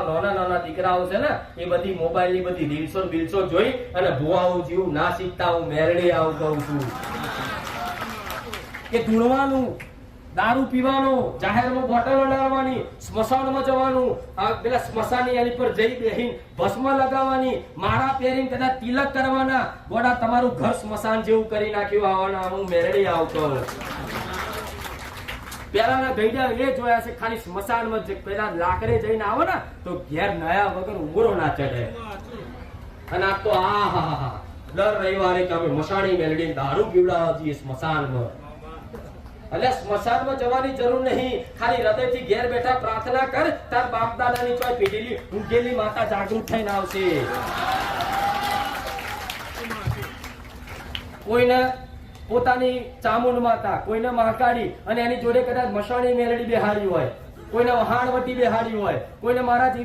નાના નાના દીકરાઓ છે ને એ બધી મોબાઈલ ની બધી રીલ્સો બિલ્સો જોઈ અને ભુવાઓ જેવું ના શીખતા હું મેરડી આવું કહું છું કે ધૂણવાનું, દારૂ પીવાનો, જાહેરમાં બોટલો લાવવાની, સ્મશાનમાં જવાનું, પેલા સ્મશાનની એની પર જઈ બેહીને ભસ્મ લગાવવાની, માળા પહેરીને કદાચ તિલક કરવાના, ગોડા તમારું ઘર સ્મશાન જેવું કરી નાખ્યું આવવાના હું મેરડી આવતો. પેલાના ગઈડા એ જોયા છે ખાલી સ્મશાનમાં પેલા લાકડે જઈને આવો ને તો ઘેર નયા વગર ઉમરો ના ચડે. અને આ તો દર રવિવારે કે અમે મસાણી મેલડી દારૂ પીવડાવવા જઈએ સ્મશાનમાં. એટલે સ્મશાનમાં જવાની જરૂર નહીં, ખાલી હૃદયથી ઘેર બેઠા પ્રાર્થના કર, તાર બાપ દાદાની ચોય પીઢેલી ઊંઘેલી માતા જાગૃત થઈને આવશે. કોઈને પોતાની ચામુંડ માતા, કોઈને મહાકાળી અને એની જોડે કદાચ મસાણી મેલડી બેહાડી હોય, કોઈને વહાણવટી બેહાડી હોય, કોઈને મારા જેવી